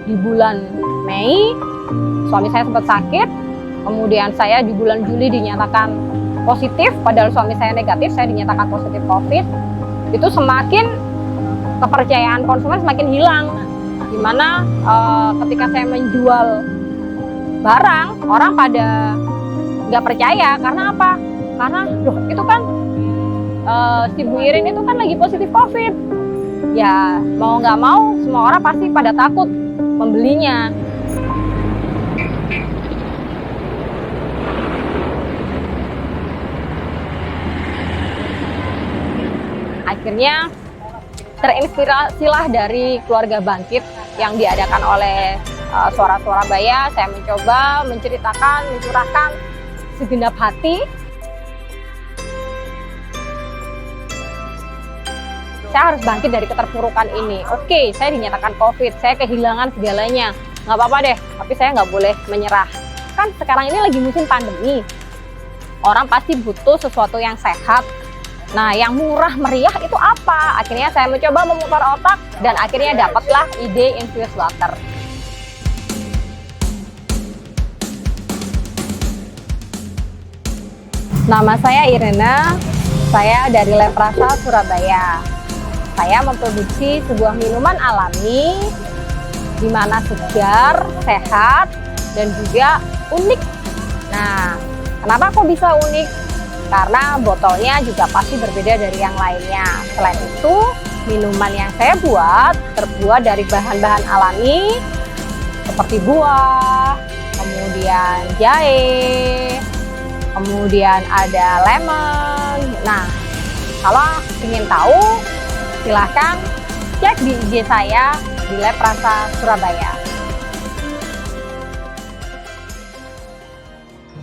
di bulan Mei suami saya sempat sakit, kemudian saya di bulan Juli dinyatakan positif, padahal suami saya negatif, saya dinyatakan positif COVID. Itu semakin kepercayaan konsumen semakin hilang, dimana ketika saya menjual barang, orang pada nggak percaya. Karena apa? Karena loh itu kan si Bu Irin itu kan lagi positif COVID. Ya mau nggak mau semua orang pasti pada takut membelinya. Akhirnya terinspirasilah dari keluarga bangkit yang diadakan oleh Suara Surabaya. Saya mencoba menceritakan, mencurahkan segenap hati. Saya harus bangkit dari keterpurukan ini. Oke, saya dinyatakan COVID, saya kehilangan segalanya. Nggak apa-apa deh, tapi saya nggak boleh menyerah. Kan sekarang ini lagi musim pandemi. Orang pasti butuh sesuatu yang sehat. Nah, yang murah meriah itu apa? Akhirnya saya mencoba memutar otak dan akhirnya dapatlah ide infused water. Nama saya Irena, saya dari Leprasa Surabaya. Saya memproduksi sebuah minuman alami di mana segar, sehat, dan juga unik. Nah, kenapa kok bisa unik? Karena botolnya juga pasti berbeda dari yang lainnya. Selain itu, minuman yang saya buat terbuat dari bahan-bahan alami seperti buah, kemudian jahe, kemudian ada lemon. Nah, kalau ingin tahu, silahkan cek di IG saya di Leprasa Surabaya.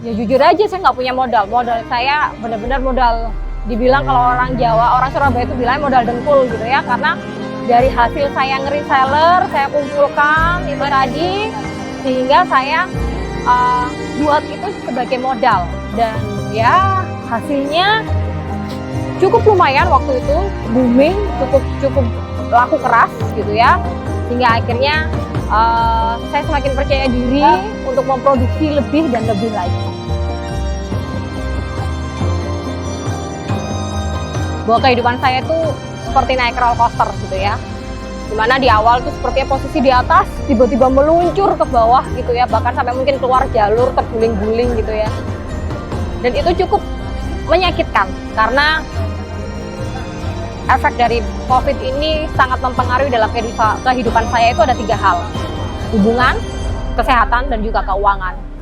Ya jujur aja saya nggak punya modal. Modal saya benar-benar modal, dibilang kalau orang Jawa, orang Surabaya itu bilang modal dengkul gitu ya. Karena dari hasil saya nge-reseller, saya kumpulkan itu tadi, sehingga saya buat itu sebagai modal. Dan ya hasilnya cukup lumayan waktu itu, booming, cukup laku keras gitu ya. Sehingga akhirnya saya semakin percaya diri untuk memproduksi lebih dan lebih lagi. Bahwa kehidupan saya itu seperti naik roller coaster gitu ya. Dimana di awal tuh sepertinya posisi di atas, tiba-tiba meluncur ke bawah gitu ya. Bahkan sampai mungkin keluar jalur, terguling-guling gitu ya. Dan itu cukup menyakitkan karena efek dari COVID ini sangat mempengaruhi dalam kehidupan saya. Itu ada 3 hal: hubungan, kesehatan, dan juga keuangan.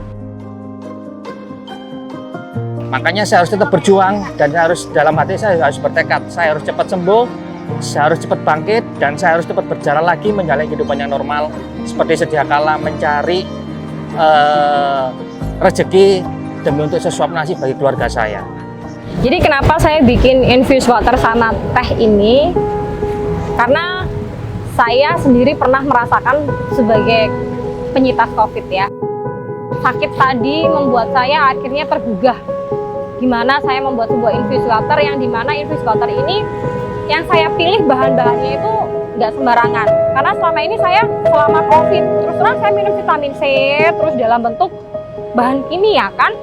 Makanya saya harus tetap berjuang dan saya harus, dalam hati saya harus bertekad, saya harus cepat sembuh, saya harus cepat bangkit, dan saya harus cepat berjalan lagi menjalani kehidupan yang normal seperti sedia kala, mencari rezeki demi untuk sesuap nasi bagi keluarga saya. Jadi kenapa saya bikin infused water sama teh ini? Karena saya sendiri pernah merasakan sebagai penyintas COVID ya. Sakit tadi membuat saya akhirnya tergugah. Gimana saya membuat sebuah infused water yang dimana infused water ini yang saya pilih bahan-bahannya itu nggak sembarangan. Karena selama ini saya selama COVID terus terang saya minum vitamin C terus dalam bentuk bahan kimia kan,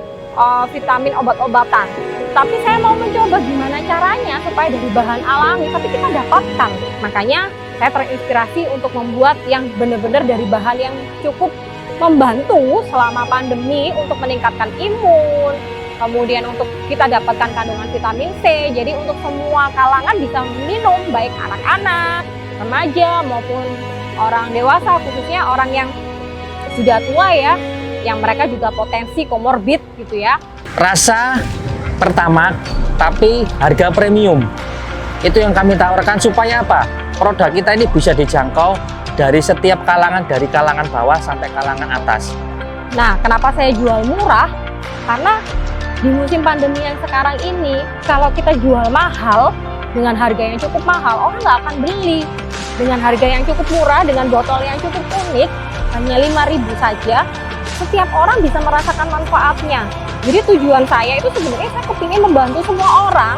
vitamin obat-obatan. Tapi saya mau mencoba gimana caranya supaya dari bahan alami tapi kita dapatkan. Makanya saya terinspirasi untuk membuat yang benar-benar dari bahan yang cukup membantu selama pandemi untuk meningkatkan imun. Kemudian untuk kita dapatkan kandungan vitamin C, jadi untuk semua kalangan bisa minum, baik anak-anak, remaja maupun orang dewasa, khususnya orang yang sudah tua ya, yang mereka juga potensi komorbid gitu ya. Rasa pertama, tapi harga premium. Itu yang kami tawarkan supaya apa? Produk kita ini bisa dijangkau dari setiap kalangan, dari kalangan bawah sampai kalangan atas. Nah, kenapa saya jual murah? Karena di musim pandemi yang sekarang ini, kalau kita jual mahal, dengan harga yang cukup mahal, orang nggak akan beli. Dengan harga yang cukup murah, dengan botol yang cukup unik, hanya 5.000 saja, setiap orang bisa merasakan manfaatnya. Jadi tujuan saya itu sebenarnya saya kepingin membantu semua orang.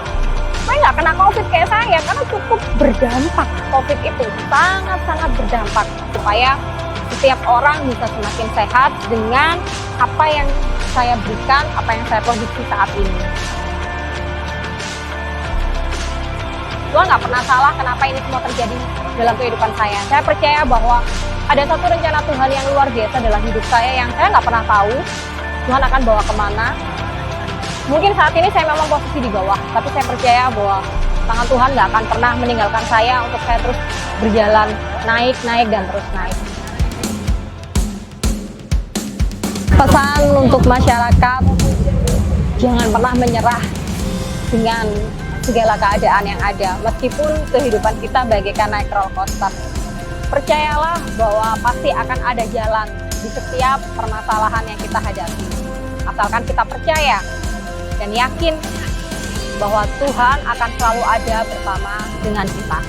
Saya nggak kena COVID kayak saya, karena cukup berdampak. COVID itu sangat-sangat berdampak. Supaya setiap orang bisa semakin sehat dengan apa yang saya berikan, apa yang saya produksi saat ini. Tuhan nggak pernah salah kenapa ini semua terjadi dalam kehidupan saya. Saya percaya bahwa ada satu rencana Tuhan yang luar biasa dalam hidup saya yang saya nggak pernah tahu Tuhan akan bawa kemana. Mungkin saat ini saya memang posisi di bawah, tapi saya percaya bahwa tangan Tuhan nggak akan pernah meninggalkan saya untuk saya terus berjalan naik, dan terus naik. Pesan untuk masyarakat, jangan pernah menyerah dengan segala keadaan yang ada, meskipun kehidupan kita bagaikan naik roller coaster. Percayalah bahwa pasti akan ada jalan di setiap permasalahan yang kita hadapi. Asalkan kita percaya dan yakin bahwa Tuhan akan selalu ada bersama dengan kita.